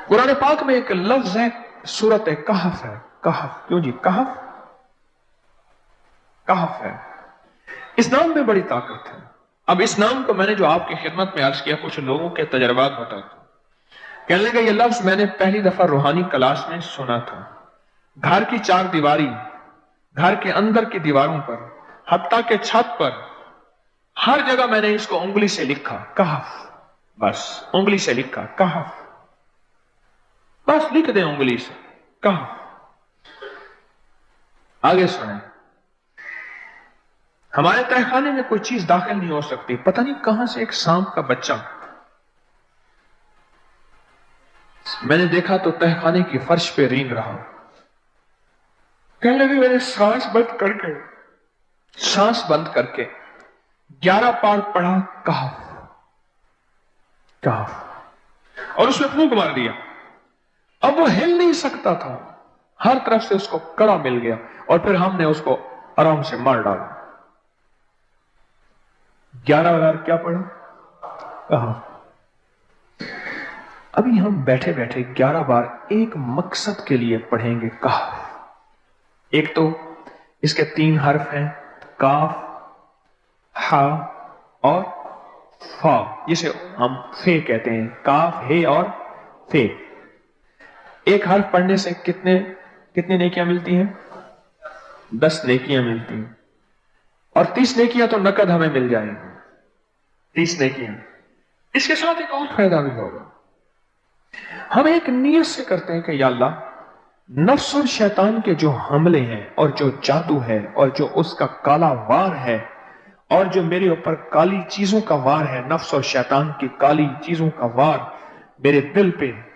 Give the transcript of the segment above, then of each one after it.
कुरान पाक में एक लफ्ज है, सूरत कहफ है। कहफ, क्यों जी? कहफ, कहफ है। इस नाम में बड़ी ताकत है। अब इस नाम को मैंने जो आपकी खिदमत में अर्ज किया, कुछ लोगों के तजर्बात बताता हूं। कहने लगा ये लफ्ज मैंने पहली दफा रूहानी क्लास में सुना था। घर की चार दीवारी, घर के अंदर की दीवारों पर, हत्ता के छत पर, हर जगह मैंने इसको उंगली से लिखा, कहफ। बस उंगली से लिखा, कहफ। बस लिख दे उंगली से, कहफ। आगे सुने, हमारे तहखाने में कोई चीज दाखिल नहीं हो सकती। पता नहीं कहां से एक सांप का बच्चा मैंने देखा तो तहखाने की फर्श पे रेंग रहा। कहने लगे मैंने सांस बंद करके 11 पार पढ़ा, कहफ कहफ, और उसमें फूंक मार दिया। अब वो हिल नहीं सकता था, हर तरफ से उसको कड़ा मिल गया, और फिर हमने उसको आराम से मार डाला। 11 बार क्या पढ़ा? कहफ। अभी हम बैठे बैठे 11 बार एक मकसद के लिए पढ़ेंगे, कहफ। एक तो इसके 3 हर्फ हैं, काफ, हा और फा, जिसे हम फे कहते हैं। काफ, हे और फे। एक हर्फ पढ़ने से कितने नेकियां मिलती हैं? 10 नेकियां मिलती हैं, और 30 नेकियां तो नकद हमें मिल जाएंगी। 30 नेकियां। इसके साथ एक और फायदा भी होगा। हम एक नियत से करते हैं कि या अल्लाह, नफ्स और शैतान के जो हमले हैं और जो जादू है और जो उसका काला वार है और जो मेरे ऊपर काली चीजों का वार है, नफ्स और शैतान की काली चीजों का वार मेरे दिल पे,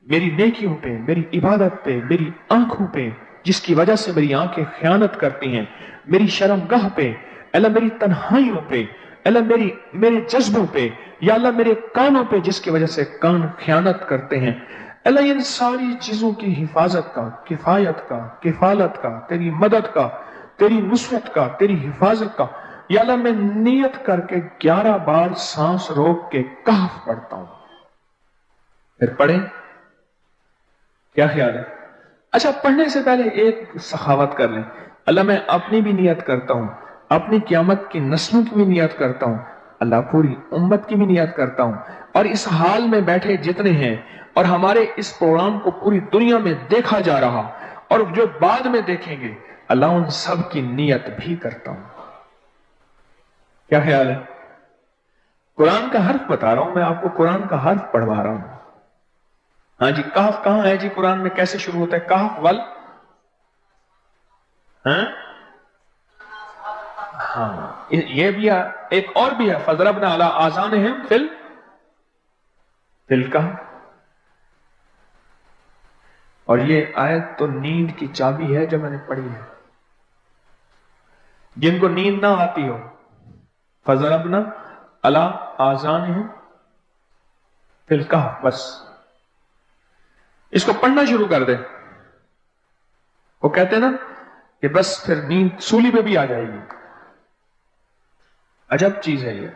मेरी नेकियों पे, मेरी इबादत पे, मेरी आंखों पे, जिसकी वजह से मेरी आंखें खयानत करती हैं, मेरी शर्मगाह पे, अल्लाह मेरी तन्हाइयों पे, अल्लाह मेरे जज्बों पे, या अल्लाह मेरे कानों पे, जिसकी वजह से कान खयानत करते हैं, अल्लाह इन सारी चीजों की हिफाजत का, किफायत का, किफालत का, तेरी मदद का, तेरी नुसरत का, तेरी हिफाजत का, या अल्लाह मैं नियत करके 11 बार सांस रोक के कहफ पढ़ता हूं। फिर पढ़े, क्या ख्याल है? अच्छा, पढ़ने से पहले एक सखावत कर लें। अल्लाह मैं अपनी भी नियत करता हूं, अपनी क़यामत की नस्लों की भी नियत करता हूं, अल्लाह पूरी उम्मत की भी नियत करता हूं, और इस हाल में बैठे जितने हैं और हमारे इस प्रोग्राम को पूरी दुनिया में देखा जा रहा और जो बाद में देखेंगे, अल्लाह उन सब की नियत भी करता हूं। क्या ख्याल है? कुरान का हर्फ बता रहा हूं मैं आपको, कुरान का हर्फ पढ़वा रहा हूं। हाँ जी, कहफ कहां है जी कुरान में? कैसे शुरू होता है? कहफ वल, हाँ ये भी है, एक और भी है, फजरबना अला आज़ानिहिम फिल कहफ। और ये आयत तो नींद की चाबी है जो मैंने पढ़ी है। जिनको नींद ना आती हो, फजरबना अला आज़ानिहिम फिल कहफ, बस इसको पढ़ना शुरू कर दे। वो कहते हैं ना कि बस फिर नींद सूली पे भी आ जाएगी। अजब चीज है ये,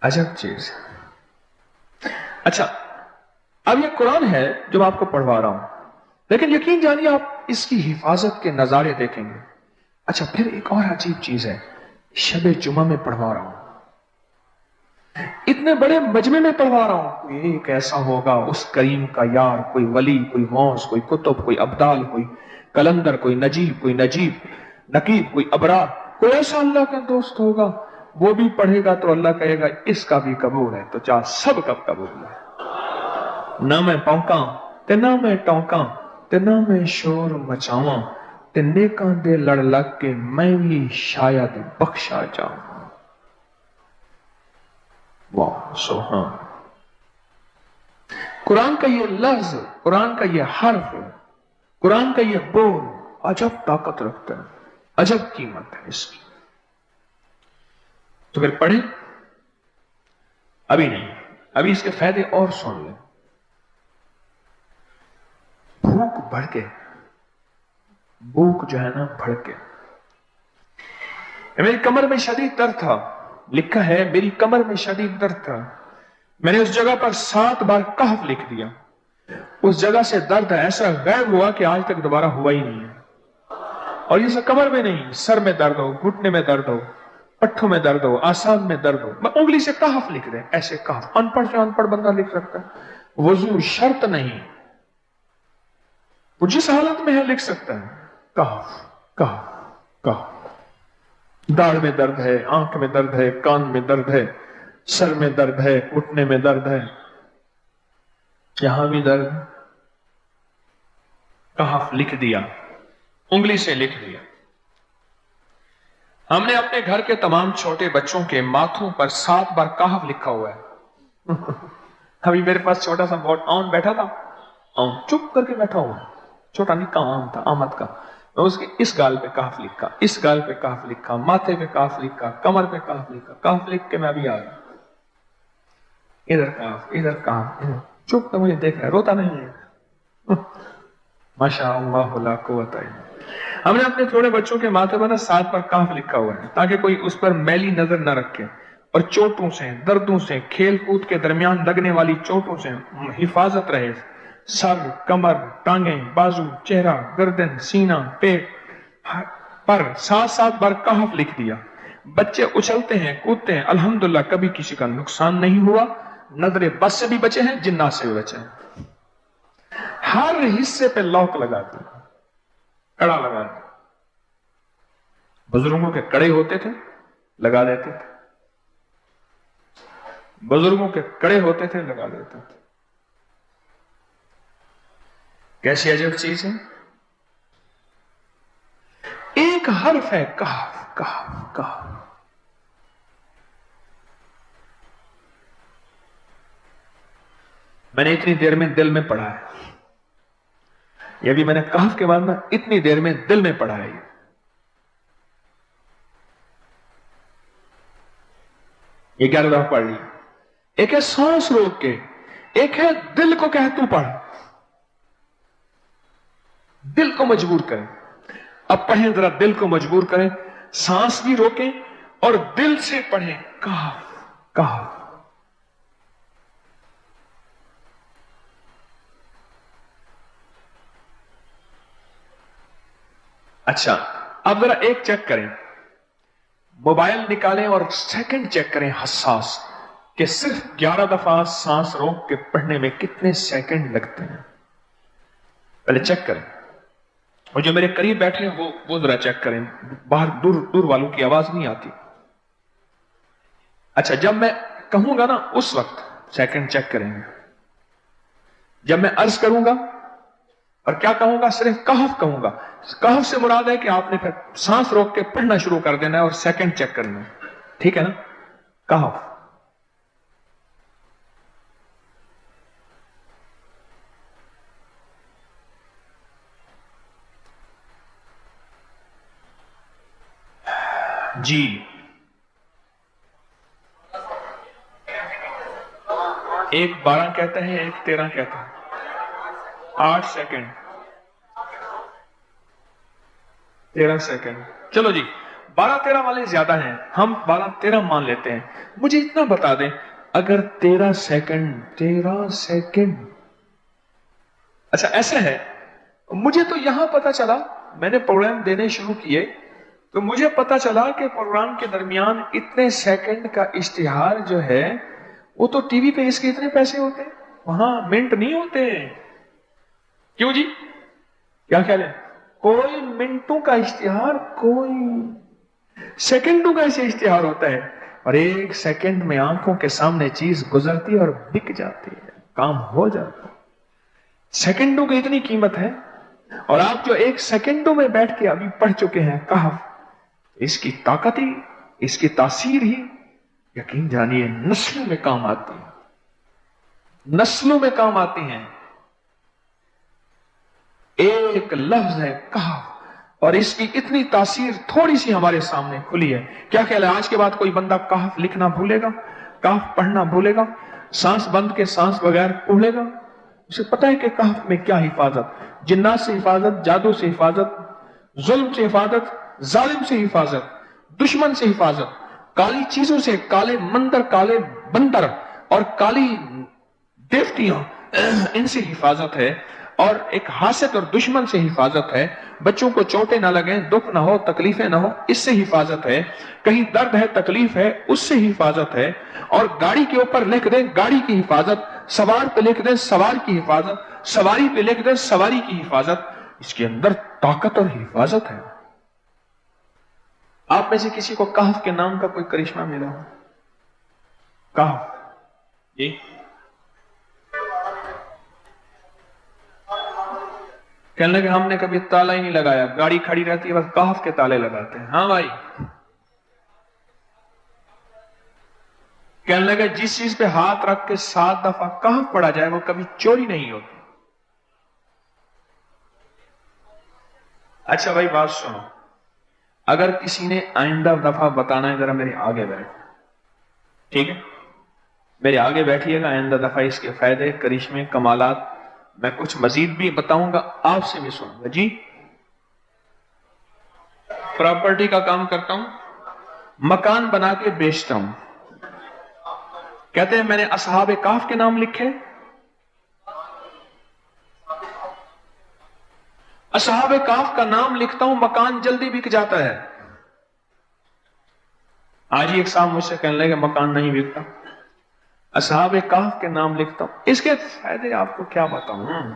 अजब चीज। अच्छा, अब ये कुरान है जो मैं आपको पढ़वा रहा हूं, लेकिन यकीन जानिए आप इसकी हिफाजत के नजारे देखेंगे। अच्छा, फिर एक और अजीब चीज है, शबे जुमा में पढ़वा रहा हूं, इतने बड़े मजमे में पढ़वा रहा हूं। कोई एक ऐसा होगा उस करीम का यार, कोई वली, कोई गौस, कोई कुतुब, कोई अब्दाल, कोई कलंदर, कोई नजीब, नकीब, कोई अबरार, कोई ऐसा अल्लाह का दोस्त होगा, वो भी पढ़ेगा तो अल्लाह कहेगा इसका भी कबूल है। तो चाह सब कब कबूल है। ना मैं पौंका ते ना मैं टौंका ते ना मैं शोर मचावा ते नेकां दे लड़ लग के मैं भी शायद बख्शा जाऊं। वाह सुभान। कुरान का ये लफ्ज, कुरान का ये हर्फ, कुरान का ये बोल अजब ताकत रखता है, अजब कीमत है इसकी। तो फिर पढ़े? अभी नहीं, अभी इसके फायदे और सुन लें। भूख बढ़ के, भूख जो है ना बढ़ के, मेरी कमर में शदीद दर्द था, लिखा है मेरी कमर में शदीद दर्द था, मैंने उस जगह पर 7 बार कहफ लिख दिया। उस जगह से दर्द ऐसा गायब हुआ कि आज तक दोबारा हुआ ही नहीं है। और ये सब कमर में नहीं, सर में दर्द हो, घुटने में दर्द हो, पट्ठों में दर्द हो, आसान में दर्द हो, मैं उंगली से कहफ लिख दे, ऐसे कहफ। अनपढ़ से अनपढ़ बंदा लिख सकता है। वजू शर्त नहीं, वो जिस हालत में है लिख सकता है। कहफ कहफ कहफ। दाढ़ में दर्द है, आंख में दर्द है, कान में दर्द है, सर में दर्द है, घुटने में दर्द है, यहां भी दर्द। कहफ लिख दिया, उंगली से लिख दिया। हमने अपने घर के तमाम छोटे बच्चों के माथों पर 7 बार कहफ लिखा हुआ है। अभी मेरे पास छोटा सा बहुत आम बैठा था, आम चुप करके बैठा हुआ, छोटा निक्का आम था, आमद का। मैं उसके इस गाल पे कहफ लिखा, इस गाल पे कहफ लिखा, माथे पे कहफ लिखा, कमर पे कहफ लिखा। कहफ लिख के मैं अभी आ गया, इधर कहफ, इधर कहफ, इधर चुप तो मुझे देख रहा है, रोता नहीं है। माशाअल्लाह ला कुव्वता इल्ला बिल्लाह। हमने अपने थोड़े बच्चों के माथे पर 7 बार कहफ लिखा हुआ है, ताकि कोई उस पर मैली नजर न रखे और चोटों से, दर्दों से, खेल कूद के दरमियान लगने वाली चोटों से हिफाजत रहे। सर, कमर, टांगें, बाजू, चेहरा, गर्दन, सीना, पेट पर 7-7 बार कहफ लिख दिया। बच्चे उछलते हैं, कूदते हैं, अल्हम्दुलिल्लाह कभी किसी का नुकसान नहीं हुआ। नजरे बस से भी बचे हैं, जिन्नात से भी बचे हैं। हर हिस्से पे लॉक लगा दिया, कड़ा लगा दिया। बुजुर्गों के कड़े होते थे, लगा देते थे। बुजुर्गों के कड़े होते थे, लगा देते थे। कैसी अजब चीज है। एक हर्फ है कहफ कहफ कहफ। मैंने इतनी देर में दिल में पढ़ा है, ये भी मैंने कहफ के बाद ना इतनी देर में दिल में पढ़ा है। ये 11 दफा पढ़ ली। एक है सांस रोक के, एक है दिल को कह तू पढ़, दिल को मजबूर करें। अब पढ़ें, जरा दिल को मजबूर करें, सांस भी रोकें और दिल से पढ़ें। कहफ कहफ। अच्छा, अब जरा एक चेक करें, मोबाइल निकालें और सेकंड चेक करें हसास, कि सिर्फ 11 दफा सांस रोक के पढ़ने में कितने सेकंड लगते हैं। पहले चेक करें, और जो मेरे करीब बैठे हैं वो जरा चेक करें, बाहर दूर दूर वालों की आवाज नहीं आती। अच्छा, जब मैं कहूंगा ना उस वक्त सेकंड चेक करेंगे। जब मैं अर्ज करूंगा और क्या कहूंगा, सिर्फ कहफ कहूंगा। कहफ से मुराद है कि आपने फिर सांस रोक के पढ़ना शुरू कर देना है और सेकंड चेक करना है, ठीक है ना। कहफ। जी, एक 12 कहते हैं, एक 13 कहते हैं। 8 सेकंड, 13 सेकंड। चलो जी, 12-13 वाले ज्यादा हैं, हम 12-13 मान लेते हैं। मुझे इतना बता दें, अगर 13 सेकंड, अच्छा ऐसा है, मुझे तो यहां पता चला, मैंने प्रोग्राम देने शुरू किए तो मुझे पता चला कि प्रोग्राम के दरमियान इतने सेकंड का इश्तिहार जो है वो तो टीवी पे इसके इतने पैसे होते हैं, वहां मिनट नहीं होते। क्यों जी, क्या ख्याल है? कोई मिनटों का इश्तिहार, कोई सेकंडों का ऐसे इश्तिहार होता है, और 1 सेकंड में आंखों के सामने चीज गुजरती है और बिक जाती है, काम हो जाता है। सेकंडों की इतनी कीमत है, और आप जो 1 सेकंडों में बैठ के अभी पढ़ चुके हैं कहफ, इसकी ताकत ही, इसकी तासीर ही यकीन जानिए नस्लों में काम आती है, नस्लों में काम आती हैं। एक लफ्ज है कहफ, और इसकी इतनी तासीर थोड़ी सी हमारे सामने खुली है। क्या ख्याल है, आज के बाद कोई बंदा कहफ लिखना भूलेगा, कहफ पढ़ना भूलेगा, सांस बंद के सांस बगैर पढ़ेगा? उसे पता है कि कहफ में क्या हिफाजत, जिन्नात से हिफाजत, जादू से हिफाजत, जुल्म से हिफाजत, जालिम से हिफाजत, दुश्मन से हिफाजत, काली चीजों से, काले मंदर, काले बंदर اور کالی دیوتیوں ان سے حفاظت ہے، اور ایک حاسد اور دشمن سے حفاظت ہے، بچوں کو چوٹیں نہ لگیں، دکھ نہ ہو، تکلیفیں نہ ہو، اس سے حفاظت ہے، کہیں درد ہے، تکلیف ہے، اس سے حفاظت ہے، اور گاڑی کے اوپر لکھ دیں گاڑی کی حفاظت، سوار پہ لکھ دیں سوار کی حفاظت، سواری پہ لکھ دیں سواری کی حفاظت، اس کے اندر طاقت اور حفاظت ہے۔ آپ میں سے کسی کو کہف کے نام کا کوئی کرشمہ ملا ہو؟ کہف، جی کہنے لگے ہم نے کبھی تالا ہی نہیں لگایا، گاڑی کھڑی رہتی ہے بس کہف کے تالے لگاتے ہیں۔ ہاں بھائی، کہنے لگے جس چیز پہ ہاتھ رکھ کے 7 دفعہ کہف پڑا جائے وہ کبھی چوری نہیں ہوتی۔ اچھا بھائی بات سنو، اگر کسی نے آئندہ دفعہ بتانا ہے ذرا میرے آگے بیٹھ، ٹھیک ہے؟ میرے آگے بیٹھیے گا، آئندہ دفعہ اس کے فائدے، کرشمے، کمالات میں کچھ مزید بھی بتاؤں گا، آپ سے بھی سنوں گا۔ جی، پراپرٹی کا کام کرتا ہوں، مکان بنا کے بیچتا ہوں، کہتے ہیں میں نے اصحاب کہف کے نام لکھے، اصحاب کہف کا نام لکھتا ہوں، مکان جلدی بک جاتا ہے۔ آج ہی ایک صاحب مجھ سے کہنے لگے مکان نہیں بکتا، اصحاب کہف کے نام لکھتا ہوں، اس کے فائدے آپ کو کیا بتاؤں۔